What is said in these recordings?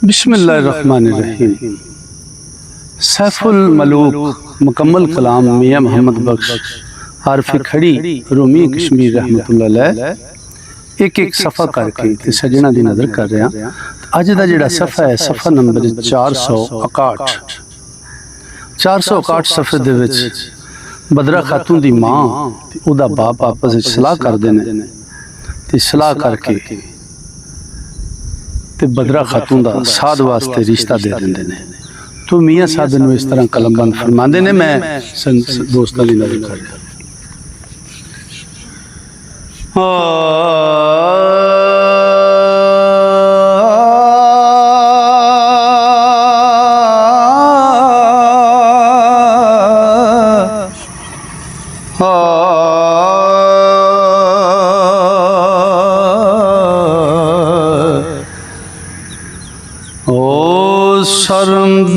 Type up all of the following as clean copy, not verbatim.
बिस्मिल्लाहिर्रहमानिर्रहीम। सैफुल मलूक मुकम्मल कलाम मियाँ मोहम्मद बख्श आरफी खड़ी रूमी कश्मीर रहमतुल्लाह अलैह एक एक सफ़ा करके ते सजना दी नज़र कर रहा। अज का जिहड़ा सफ़ा है सफ़ा नंबर 461। 461 सफ़े दे विच बदरा खातून दी माँ ते उहदा बाप आपस विच सलाह करदे ने ते सलाह करके ते बदरा खातून का साध वास्ते रिश्ता दे देंदे ने। तो मियाँ साहब नूं इस तरह कलमबंद फरमाते ने। मैं दोस्तों की नज़र कर रहा। ओ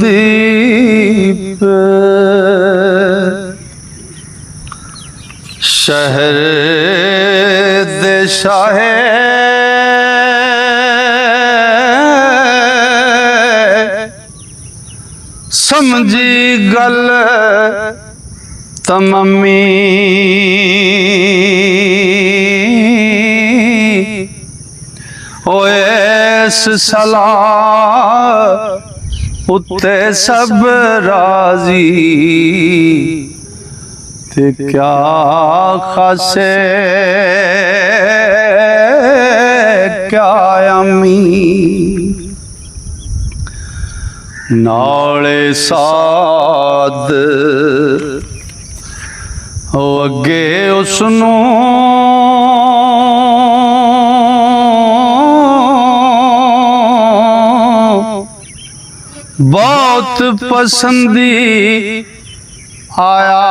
शर्मदीप शहर दे शाहे समझी गल तममी ओएस सलाह उत्ते सब राजी ते क्या खासे क्या अमी नाले साद हो अगे उसनू बहुत पसंदी आया।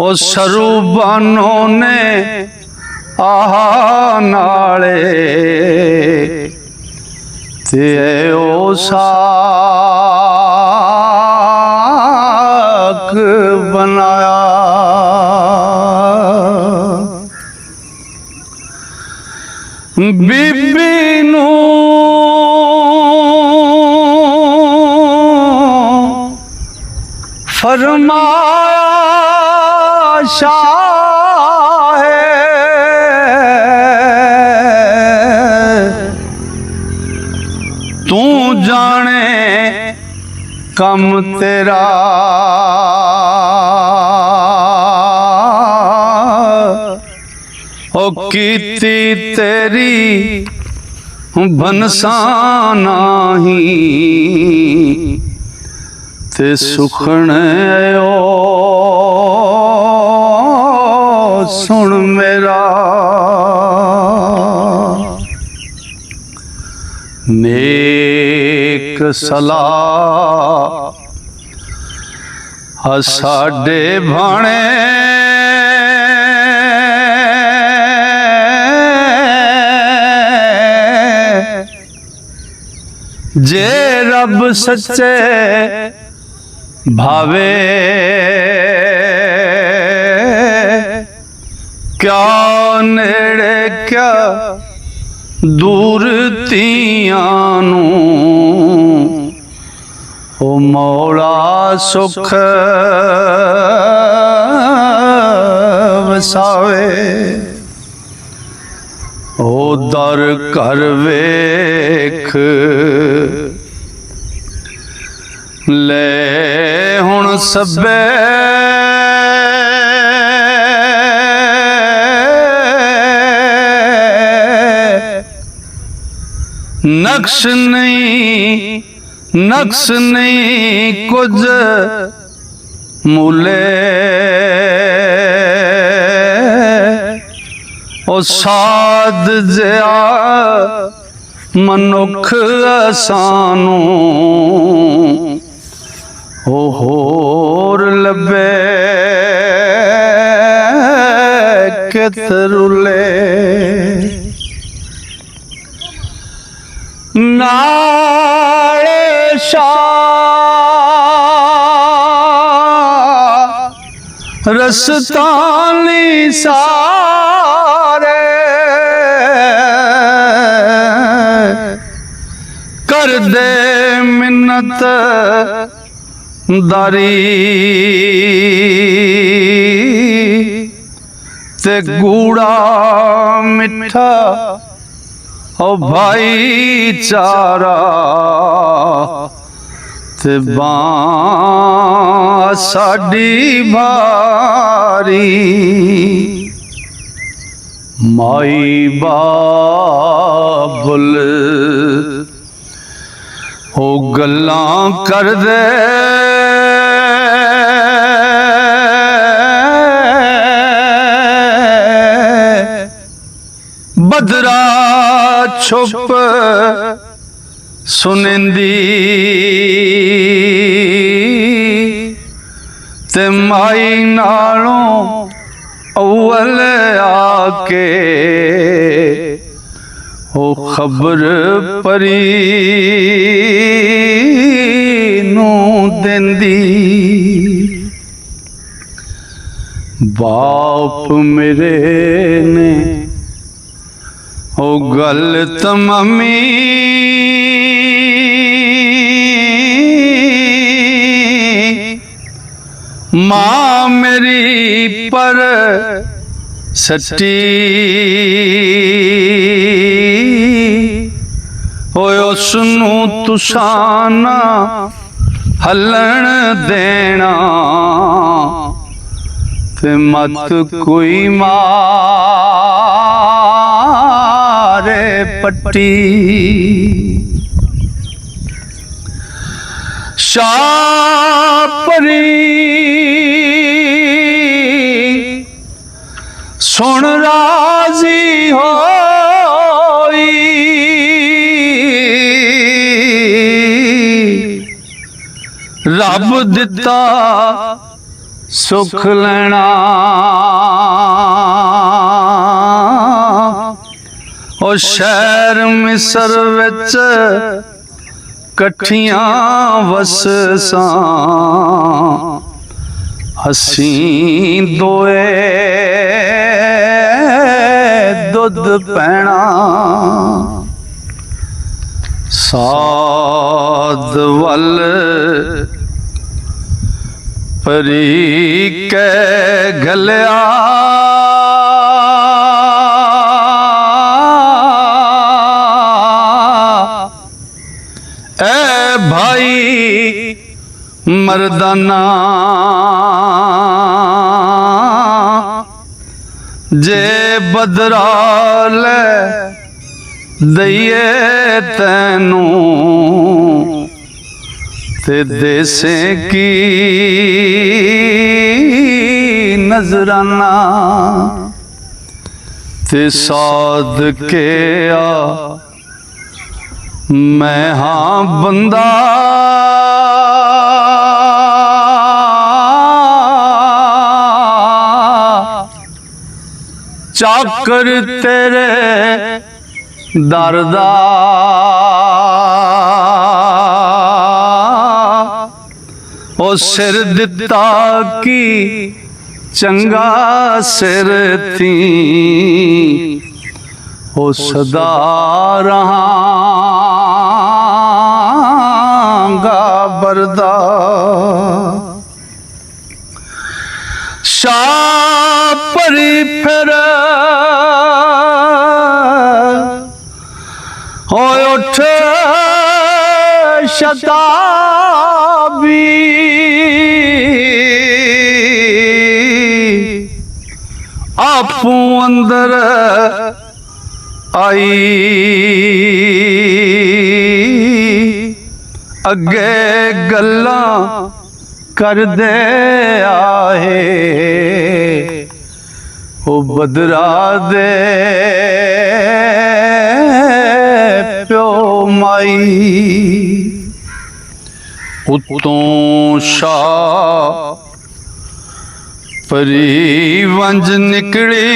ओ सरूबानों ने आहा नाले ते ओ साक बनाया। बीबी नू फरमाया शाहे तू जाने कम तेरा ओ कीती तेरी बनसा नाही ते सुखण ओ सुन मेरा नेक सलाह साडे भाणे जे रब सच्चे भावे क्या नेड़े क्या दूर तियां नूं ओ मौला सुख वसावे। ओ दर कर वेख ले हुण सब्बे नक्श नहीं कुछ मूले ओ साध जिया मनुख सानू ओ होर लबे कितरुले नाले शाह रस्तानी सारे दे मिन्नत दारी ते गूड़ा मिठा ओ भाईचारा ते बां साडी भारी माई बाबुल ओ गल्लां कर दे बदरा छुप सुनिंदी ते माई नालों अव्वल आके ओ खबर परी नू देंदी बाप मेरे ने ओ गल तमामी मां मेरी पर सच्ची होए उसनू तुसाना हलन देना ते मत कोई मारे पट्टी शापरी सुन राजी होई रब दिता सुख लेना ओ शहर मिसर विच कठियां वससां असीं दोए दुध पैना साध वल परी कै गलिया ए भाई मर्दाना जे बदराल दइए तैनू ते देसे की नजराना ते साध के आ मैं हाँ बंदा चाकर तेरे दरदा ओ सिर दिता की चंगा सिर थी ओ सदा रहांगा बरदा शाह परी फिर हो उठ शताबी आपू अंदर आई अगे गल्लां कर दे आहे ओ बदरा दे प्यो माई उतों शाह परी वंज निकली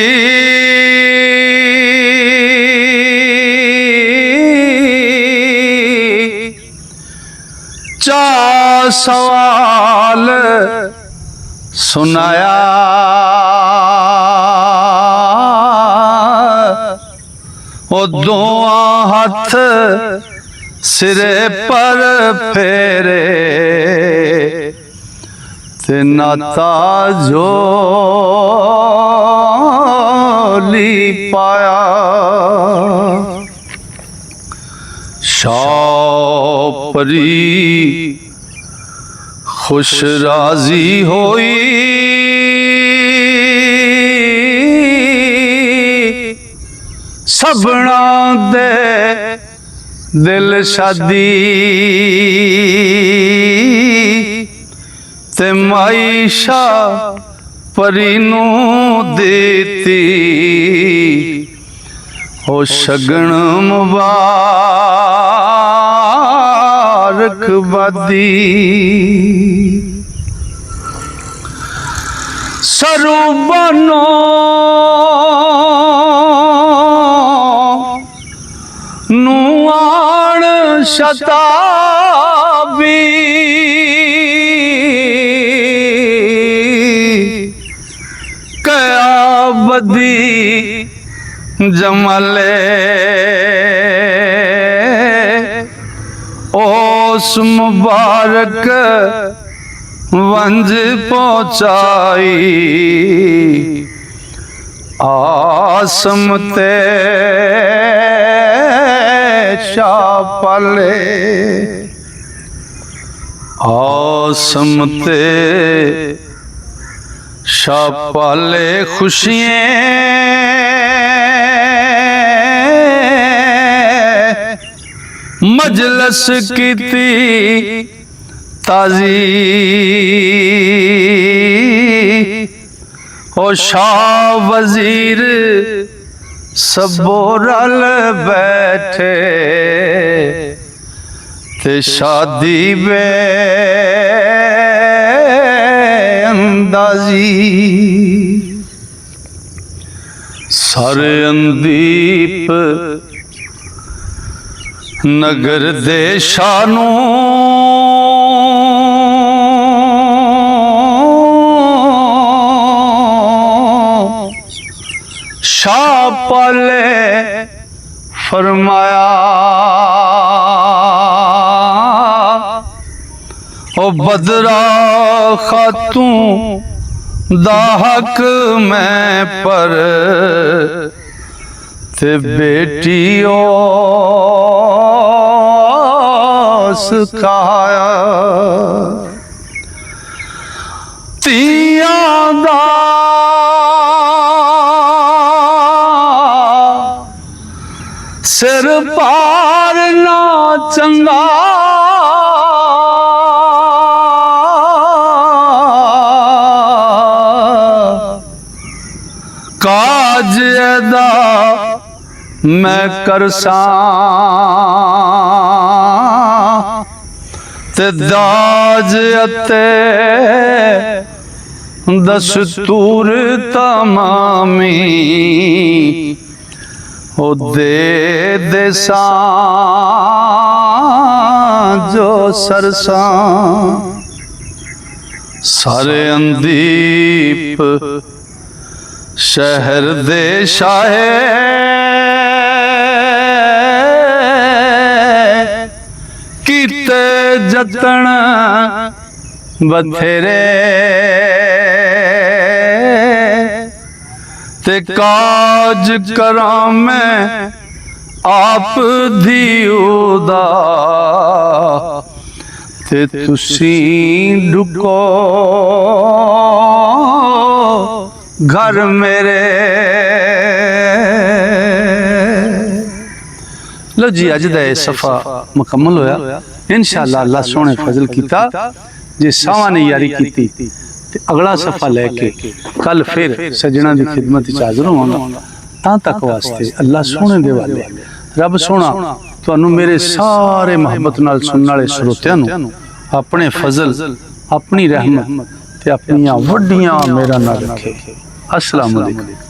चा सवाल सुनाया ओ दुआ हथ सिरे पर फेरे ते नाता झोली पाया शापरी खुश राजी होई सबना दे दिल शादी ते माईशा परी नू देती हो शगन मुबारक बादी सरूबनो नुआण शताबी कया बदी जमले ओस मुबारक वंज पहुंचाई आसम ते शापले आसम ते शापले खुशियां मजलस कीती ताजी ओ शाह वजीर सबो रल बैठे ते शादी बे अंदाजी सारे अंदीप नगर दे शानू शाह पाले फरमाया ओ बदरा खातूं दा हक मैं पर ते बेटी सिखाया तियां दा सिर पार ना चंगा काज अदा मैं करसा ते दाज अते दस्तूर तमामी ओ दे देसा जो सरसा सारे अंदीप शहर दे शाहे कीते जतन बथेरे ते काज करां मैं आप दिउदा ते तुसी डुको घर मेरे। लो जी अज दा सफ़ा मुकम्मल होया। इंशाअल्लाह अल्लाह सोने फजल कीता जे सावा ने यारी कीती ते अगला सफ़ा लैके कल फिर सजना की खिदमत हाज़र होवांगा। तां तक वास्ते अल्लाह सोने दे वाले रब सोना तुहानू मेरे सारे मुहब्बत नाल सुनने वाले श्रोतियां नू अपने फजल अपनी रहमत ते अपनियां वड्डियां मेरा नाल रखे। अस्सलाम वालेकुम।